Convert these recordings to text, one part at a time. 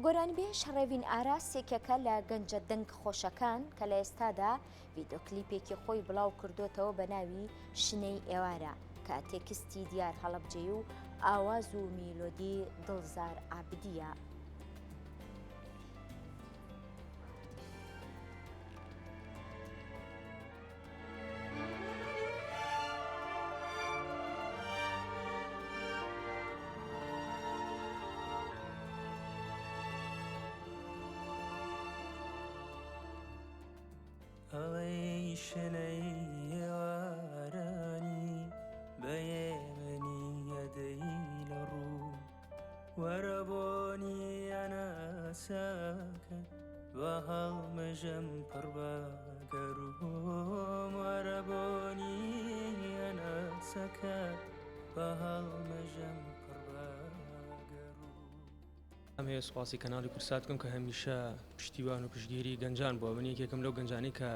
گۆرانبێ شەڕێڤین ئاراسێکەکە لە گەنجە دەنگ خۆشەکان کە لە ئێستادا ڤیدۆکلیپێکی خۆی بڵاو کردوتەوە بە ناوی شنەی ئێوارە کە تێکستی دیار هەڵەبجێ و ئاواز و میلۆدی دڵزار عابدیە. ئەڵەی شنەی ئێوارانی بەیێمەنی یەدەی لە ڕوو وەرە بۆنی ئەناساکە بە هەڵمەژەم پڕ بە گەروم وەرە بۆنی ئەناسەکە بە هەڵمەژەم پڕ بە گەروم. ئەم هەیە سوپاسی کەناڵی کورسات بکەم کە هەمیشە پشتیوان و پشتگیری گەنجان بووە. من یەکێکم لەو گەنجانی کە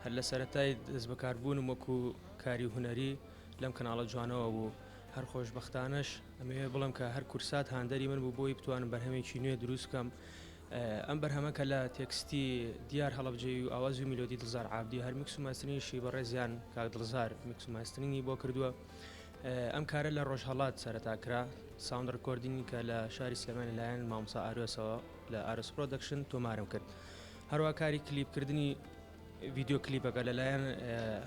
هەر لە سەرەتای دەست بەکاربوونم وەکو کاری هونەری لەم کەناڵە جوانەوە بوو. هەر خۆشبەختانەش ئەمەوێ بڵم کە هەر کورسات هاندەری من بوو بۆی بتوانم بەرهەمێکی نوێ دروست بکەم. ئەم بەرهەمە کە لە تێکستی دیار هەڵەبجێ و ئاواز و میلۆدی دڵزار عابدی هەر میکس و ماسترینیشی بەڕێزیان کاک دڵزار میکس و ماسترینی بۆ کردووە. ئەم کارە لە ڕۆژهەڵات سەرەتاکرا ساوند ڕکۆردینی کە لە شاری سلێمانی لایەن مامۆستا ئارۆسەوە لە ئارۆس پرۆدەکشن تۆمارم کرد. هەروە کاری کلیپکردنی ڤیددیو کلیپەکە لەلایەن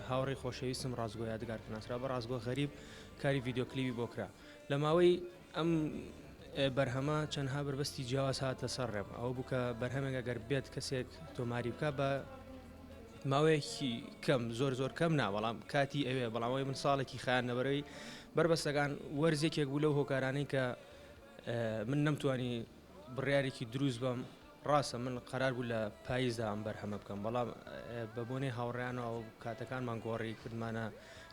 هاوڕێی خۆشەویستم ڕازگۆ یادگار ناسرا بە ڕازگۆ غەریب کاری ڤیددیو کلیپی بۆ کرا. لە ماوەی ئەم بەرهەمە چەندها بربەستی جیاواز هاتە سەرڕێم ئەوە بوو کە بەرهەمێک ئەگەر بێت کەسێک تۆماری بکە بە ماوەیەکی کەم زۆر کەم ناوەڵام کاتی ئەوێ بەڵامەوەی من ساڵێکی خیان نەبەرەوەی بربەستەکان وەرزێکێک بوو لەو هۆکارانەی کە من نەمتوانی بڕیارێکی دروست بم. ڕاستە من قەرار بوو لە پاییزدا ئەم بەرهەمە بکەم بەڵام بە بۆنەی هاوڕێیانەوە و کاتەکانمان گۆڕی کردمانە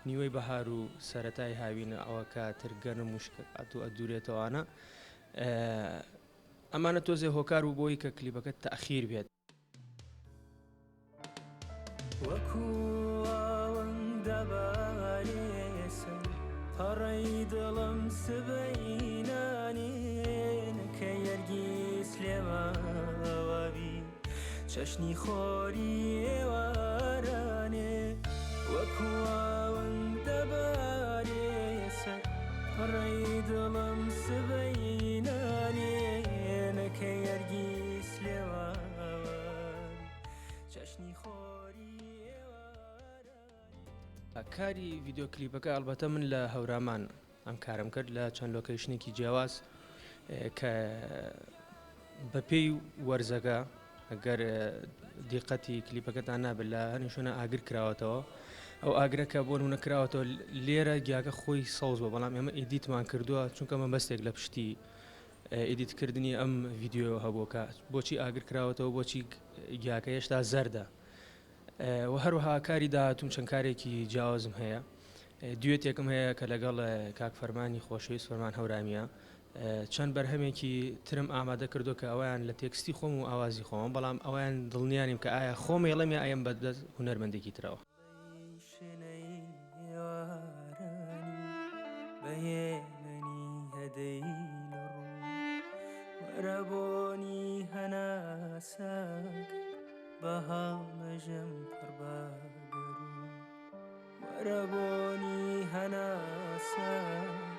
نیوەی بەهار و سەرەتای هاوینە ئەوە کاتر گەرم وشکات و ئەدورێتەوەوانە ئەمانە تۆزێ هۆکار و بۆی کە کلیپەکە تەخیر بێت. وەکو ئاوەندە بارێسە پەڕەی دڵم سبەینانێنە کە یەرگیز لێماوەبی چەشنی خۆری ئێوارانێ وەکو ئاوەندە بارێسە پەڕەی دڵم سبەینانێنە کە یەرگیز لێوان چەشنی خۆری کاری ڤیددیو کلیپەکە ئەلبەتە من لە هەورامان ئەم کارم کرد لە چەند لۆکیشنێکی جیاواز کە بەپێی وەرزەکە ئەگەر دیقەتی کلیپەکەتان نابێت لە هەنیشونە ئاگر کراوەتەوە ئەو ئاگرەکە بۆ نەکراوەتەوە لێرە گیاکە خۆی سەوز بۆ بەڵام ئێمە ئیدیتمان کردووە چونکە مەبەستێک لە پشتی ئیدیتکردنی ئەم ڤیددیۆ هەبووکە بۆچی ئاگر کراوەتەوە بۆچی گیاکە هێشتا زەردە و هەروەها کاری داهاتوم چەند کارێکی جیاوازم هەیە. دوێتێکم هەیە کە لەگەڵ کاک فەرمانی خۆشەویست فەرمان هەورامیە چەند بەرهەمێکی ترم ئامادە کردو کە ئەویان لە تێکستی خۆم و ئاوازی خۆم بەڵام ئەویان دڵنیانیم کە ئایا خۆمێڵەم یا ئەم بەدەست هونەرمەندێکی ترەوە. بەیێمەنی هەدەی لە ڕوو وەرە بۆنی هەناساک بە هەڵمەژەم پڕ بە گەروم وەرە بۆنی هەناساک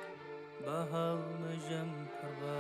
بە هەڵمەژەم پڕ بە